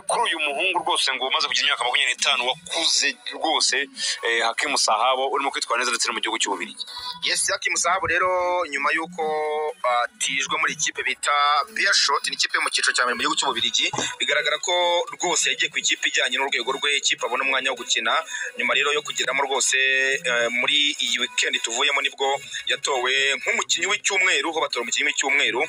kuri uyu muhungu rwose ngo umaze kugira imyaka 25 wakuze rwose Hakim Sahabo urimo kwitwara neza ndetse no mu gihugu cy'Ububiligi. Yes, Hakim Sahabo rero nyuma yuko tijwe muri ikipe bita Beerschot, ni ikipe mu cyiciro cya mbere mu gihugu cy'Ububiligi, bigaragara ko rwose yagiye ku ikipe ijyanye n'urwego rwe, ikipe abona umwanya wo gukina. Nyuma rero yo kugeramo rwose muri iyi weekend tuvuyemo nibwo yatowe nk'umukinnyi w'icyumweru, ho batora umukinnyi w'icyumweru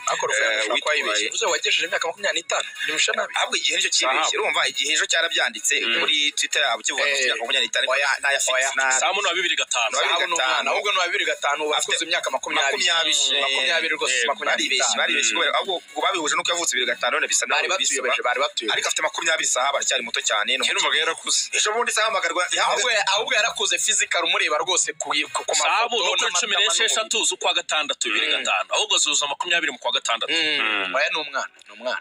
uze wagejeje imyaka 25 nimusha nabi. Ahubwo igihe nicyo kibeshye, urumva igihe ejo cyarabyanditse muri Twitter yabo kivuga ngo imyaka 25 naya fix na Samu no 2005 ahubwo no 2005 bakuze imyaka 20 rwose 20 baribeshye ahubwo babihuje nuko yavutse 2005 none bisa bari batuye ariko afite 20 Sahabo aracyari muto cyane no numvaga yarakuze. Ejo bundi Sahamagarwa ahubwo yarakuze physical umureba rwose ku Sahabo no kuri 16 z'ukwa gatandatu 2005 ahubwo zuza 20 mu kwa gatandatu. Oya ni umwana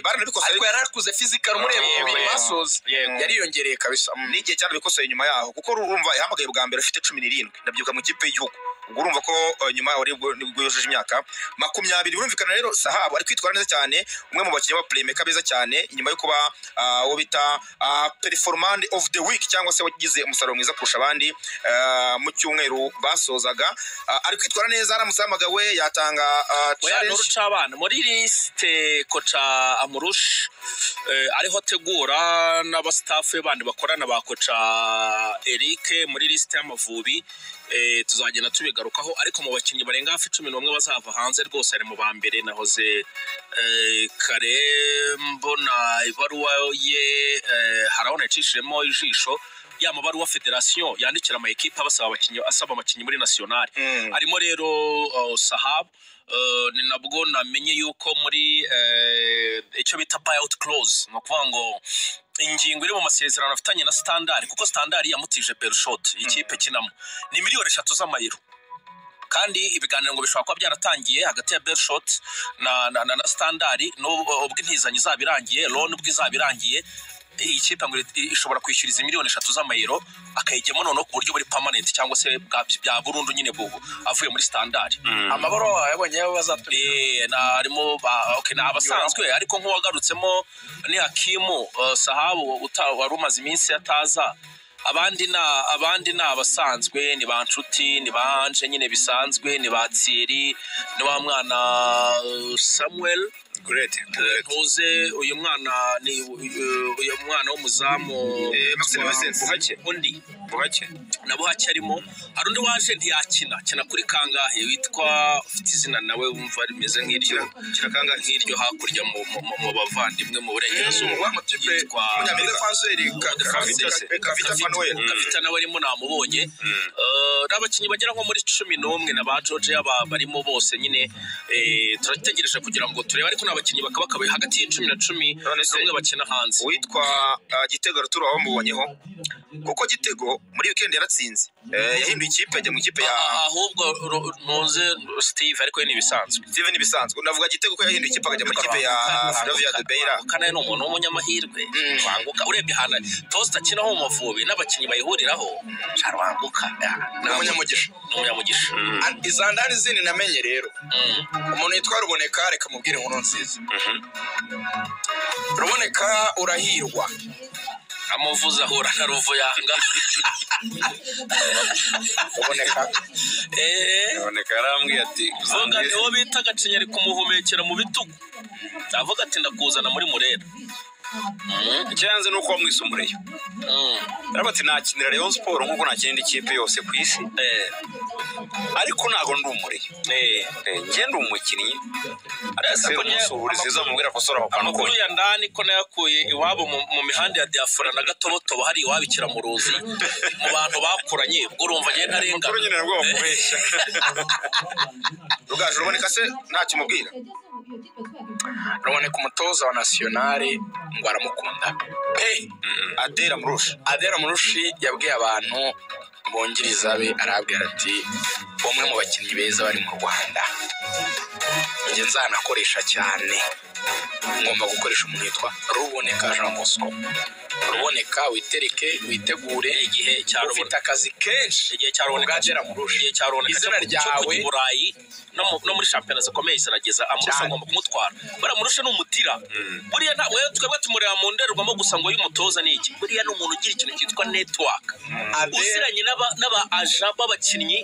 baranabikosoye ariko yarakuze physical umureba umubiri basoze yariyongereye kabisa. N'igihe cyane bikosoye nyuma yaho kuko urumva yahamagaye bwa mbere afite 17 ndabyuka mu kipe y'igihugu. Urumva ko nyuma nibwo yojeje imyaka 20. Urumvikana rero Sahabo ari kwitwara neza cyane, umwe mu bakinnyi ba playmaker beza cyane nyuma yo kuba wo bita performance of the week cyangwa se wagize umusaruro mwiza kurusha abandi mu cyumweru basozaga. Ari kwitwara neza aramusamagawe yatanga challenge cy'abana muri liste kocha Amurush ariho tegura n'abastaff bandi bakorana ba kocha Eric muri liste y'Amavubi. Tuzagenda tubigarukaho ariko mu bakinnyi barenga hafi 11 bazava hanze rwose ari mu bambere nahoze kare mbona ibaruwa ye harabona icishiremo ijisho ya mabaruwa federation yandikira ama equipe asaba abakinnyi muri national arimo rero Sahabo ni nabwo namenye yuko muri icyo bita buyout clause no kuvuga ngo ingingo iri mu masezerano afitanye na Standard, kuko Standard yamutije Beerschot ikipe kinamo ni miliyoni 3 z'amayero, kandi ibiganiro ngo bishobora kuba byaratangiye hagati ya Beerschot na Standard n'ubwo intizanyo zabirangiye loan ubwo izabirangiye ikipe ngo ishobora kwishyuriza miliyoni 3 z'amayero akayigemo none ku buryo buri permanent cyangwa se bya burundu nyine bubu avuye muri Standard. Amabaro yabonye yabo bazatuma narimo na abasanzwe ariko nk'uwagarutsemo ni Hakim Sahabo warumaze iminsi ataza. Abandi na abasanzwe ni ba Nshuti ni banje nyine bisanzwe ni ba Thierry ni wa mwana Samuel Great. Ntuze uyu mwana ni uyu mwana w'umuzamu Buhake Buhake na Buhake arimo. Hari undi waje ntiyakina kuri kangahe witwa ufite izina nawe wumva rimeze nk'iryo kirakanga nk'iryo hakurya mu bavandimwe mu burengerazuba wa mutipe Munyamerika Kavita nawe arimo namubonye. N'abakinnyi bagera nko muri 11 na ba George barimo bose nyine turategereje kugira ngo turebe ariko abakinnyi bakaba hagati y'10 na 10 bamwe bakina hanze. Witwa Gitego Arturo aho mubonyeho kuko Gitego muri weekend yaratsinze yahinduye ikipe ajya mu ikipe ya ahubwo ntuze Steve ariko ni bisanzwe. Steve ni bisanzwe ndavuga Gitego ko yahinduye ikipe ajya muri ikipe ya Flavia de Beira kana ni umuntu w'umunyamahirwe wanguka urebye hana Tosta kinaho mu Mavubi n'abakinnyi bayihuriraho charwanguka n'umunyamugisha izandani zini namenye rero umuntu yitwa Ruboneka reka mubwire inkuru nziza. Ruboneka urahirwa amuvuza ahura na Ruvuyanga Ruboneka yarambwiye ati vuga niwo bita Gacinyeri kumuhumekera mu bitugu avuga ati ndakuzana muri Murera. Icyanze nuko wamwisumureyo arabati nakinira Rayon Sport nkuko nakinira ikipe yose ku isi ariko nago ndumureyo nge ndi umukinnyi ariko n'usuhuriza izamubwira ko sora papa nuko ya ndani ko nayakuye iwabo mu mihanda ya Diafora na Gatobotobo hari iwabikira mu Ruzi mu bantu bakuranye ubwo urumva nge ntarenga kuri nyine nabwo bakubeshya Rugaje Ruboneka se ntakimubwira Ruboneka umutoza wa nationale ngo aramukunda Adera Murushi yabwiye abantu bongiriza be arabwira ati umwe mu bakinnyi beza bari mu Rwanda njye nzanakoresha cyane ngomba gukoresha umuntu witwa Ruboneka Jean Bosco. Ruboneka witereke witegure igihe cya ufite akazi kenshi igihe cya Ruboneka igihe cya Ruboneka izina ryawe Burayi no muri shampiyona zikomeye zirageza Amurusha ngomba kumutwara baramurusha n'umutira buriya nta wewe twebwe tumureba mu nderwamo gusa ngo y'umutoza niki buriya n'umuntu ugira ikintu cyitwa network uziranye n'aba agent b'abakinnyi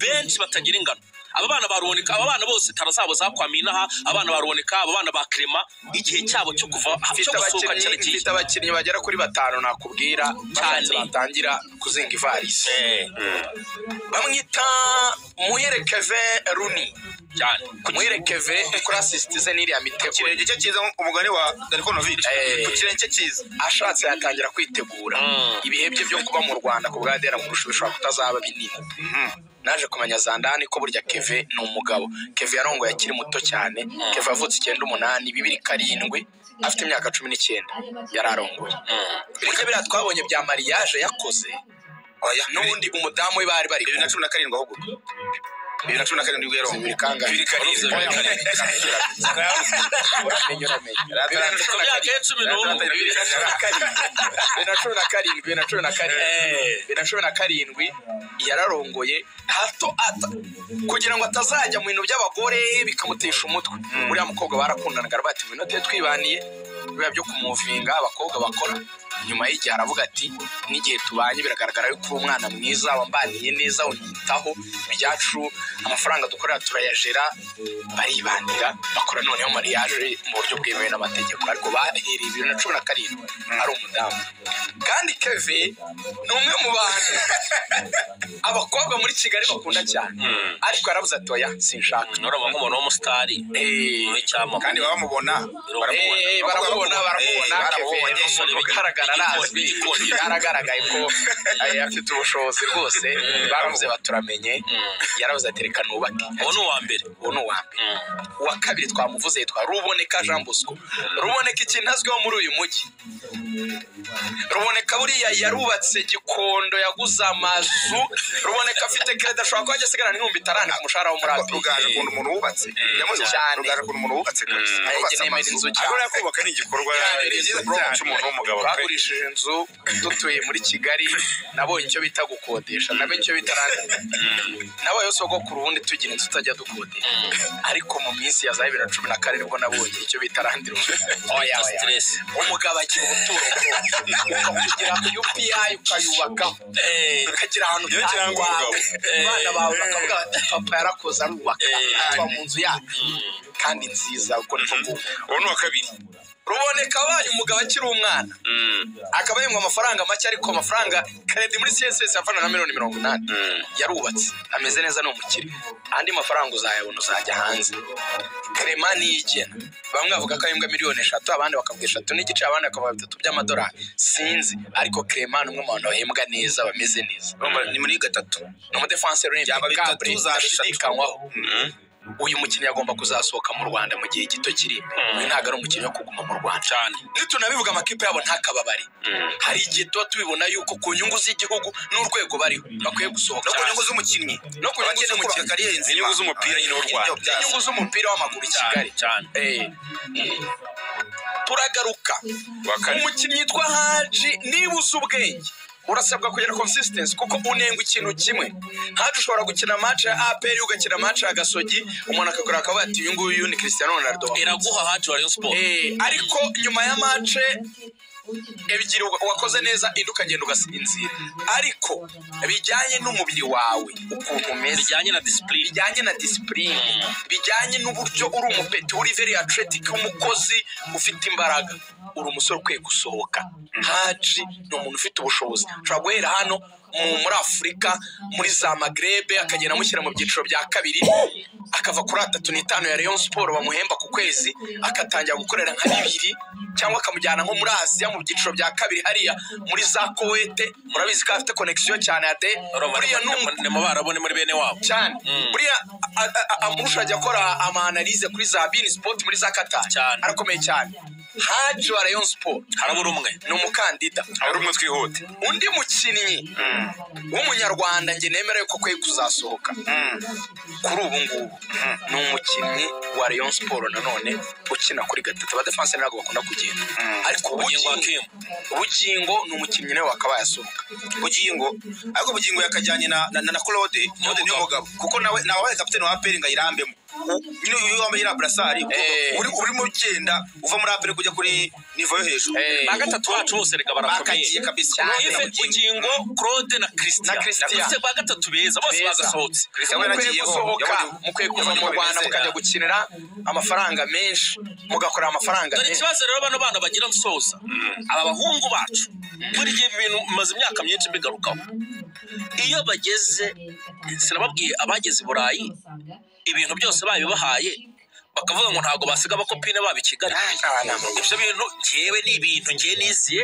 benshi batagira ingano. Aba bana baruboneka aba bana bose tarazabo zakwaminaha abana baruboneka aba bana ba Clement igihe cyabo cyo kuva cyo gusohoka cyane gihe mfite abakinnyi bagera kuri 5 nakubwira cyane batangira kuzinga ivarisi bamwita Muyerekeve Runi cyane Muyerekeve kuri assist ze n'iri ya mitego kirenge cye cyiza umugani wa Darkonovic ku kirenge cye cyiza ashatse yatangira kwitegura ibihe bye byo kuba mu Rwanda ku bwa Dera Murusha bishobora kutazaba binini. Naje kumenya Zandani ko burya Keve ni umugabo. Keve yarongo yakiri muto cyane. Keve avutse 98 2007 afite imyaka 19 yararongoye. Bireke bira twabonye bya mariage yakoze. Oya nundi umudamu we bari 2017 ahubwo 2017 ubwo yarongo birikanga yararongoye hato kugira ngo atazajya mu bintu by'abagore bikamutesha umutwe. Buriya mukobwa barakundanaga bati binote twibaniye biba byo kumuvinga abakobwa bakora nyuma y'igihe aravuga ati n'igihe tubanye biragaragara yuko umwana mwiza wambaniye neza unyitaho byacu amafaranga dukorera turayajera baribanira bakora noneho mariage mu buryo bwemewe n'amategeko ariko bahereye 2017 ari umudamu. Kandi Keve ni umwe mu bantu abakobwa muri Kigali bakunda cyane ariko arabuza atoya sinshaka noroma nk'umuntu w'umusitari n'icyama kandi bamubona Keve garagara nazwi yaragaragaye ko afite ubushobozi rwose baravuze baturamenye yaravuze atereka nubake uwo ni uwa mbere uwa kabiri twamuvuze yitwa Ruboneka Jean Bosco. Ruboneka ikintu azwiho muri uyu mujyi Ruboneka buriya yarubatse Gikondo yaguze amazu. Ruboneka afite credit ashobora kuba asigara n'ibihumbi 5 ku mushahara wo muri Api rugaje ku muntu wubatse yamuze cyane rugaje ku muntu wubatse nemera inzu cyane ariko kubaka ni igikorwa cy'umuntu w'umugabo bagurishije inzu dutuye muri Kigali nabonye icyo bita gukodesha nabonye icyo bita nabo yose go ku rundi tugira inzu tutajya dukodesha ariko mu minsi ya 2017 nibwo nabonye icyo bita randiro stress umugabo agira ubuturo kugira UPI ukayubaka ukagira ahantu cyangwa abana bawe bakavuga bati papa yarakoze arubaka atwa mu nzu yacu kandi nziza uko niko uwo ni wa kabiri. Ruboneka abaye umugabo akiri umwana akaba yimwa amafaranga make ariko amafaranga credit muri CSS afana na 180 yarubatse ameze neza no mukiri andi mafaranga uzayabona uzajya hanze. Clement nigena bamwe bavuga ko yimbwa miliyoni 3 abandi bakavuga 3 n'igice abandi bakavuga 3 by'amadolari sinzi ariko Clement umwe mu bantu bahembwa neza bameze neza ni muri gatatu no mu defense rero gatatu zashidikanywaho. Uyu mukinnyi agomba kuzasohoka mu Rwanda mu gihe gito kiri uyu ntago ari umukinnyi wo kuguma mu Rwanda cyane nitunabivuga amakipe yabo ntakababari hari igihe tuba tubibona yuko ku nyungu z'igihugu n'urwego bariho bakwiye gusohoka no ku nyungu z'umukinnyi no ku nyungu z'umukinnyi kariyeri nzima inyungu z'umupira nyine w'u Rwanda inyungu z'umupira w'amaguru i Kigali cyane turagaruka umukinnyi yitwa Haji niba uzi ubwenge urasabwa kugira consistency kuko unenga ikintu kimwe. Haje ushobora gukina match ya APR ugakina match ya Gasogi umuntu akakora akavuga ati uyu nguyu ni Cristiano Ronaldo iraguha Haje wa Rayon Sport ariko nyuma ya match ebigira wakoze neza induka ngendo ugasinzira ariko bijyanye n'umubiri wawe ukuntu umeze bijyanye na discipline bijyanye n'uburyo uri umupeti uri very athletic umukozi ufite imbaraga uri umusore ukwiye gusohoka. Haji ni umuntu ufite ubushobozi ushobora guhera hano muri Afrika muri za Maghreb akagenda mushyira mu byiciro bya kabiri akava kuri 3.5 ya Rayon Sport bamuhemba ku kwezi akatangira gukorera nka 2 cyangwa akamujyana nko muri Asia mu byiciro bya kabiri hariya muri za Kuwait murabizi ko afite connection cyane ade buriya ni mubarabone muri bene wabo cyane buriya amurusha ajya akora ama analyse kuri za Bein Sport muri za Qatar arakomeye cyane Haji wa Rayon Sport harabura umwe ni umukandida ari umwe twihute undi mukinnyi w'umunyarwanda nge nemera ko kwe kuzasohoka kuri ubu ngubu ni umukinnyi wa Rayon Sport nanone ukina kuri gatatu abadefense ntabwo bakunda kugenda ariko Bugingo ni umukinnyi nawe wakaba yasohoka ariko Bugingo yakajyanye na Claude niyo mugabo kuko nawe wabaye kapiteni wa APR ngayirambemo nyine uyu wambaye na brassard urimo ugenda uva muri APR kujya kuri niveau yo hejuru bagatatu bacu bose reka barakomeye kabisa Bugingo Claude na Christian bagatatu beza bose bagasohotse Christian we yaragiye mukwiye kuva mu Rwanda mukajya gukinira amafaranga menshi mugakora amafaranga menshi ikibazo rero bano bana bagira nsoza aba bahungu bacu buri gihe ibintu maze imyaka myinshi mbigarukaho iyo bageze sinababwiye abageze i Burayi ibintu byose babibahaye bakavuga ngo ntago basiga abakopine babo i Kigali ibyo bintu ngewe ni ibintu ngiye niziye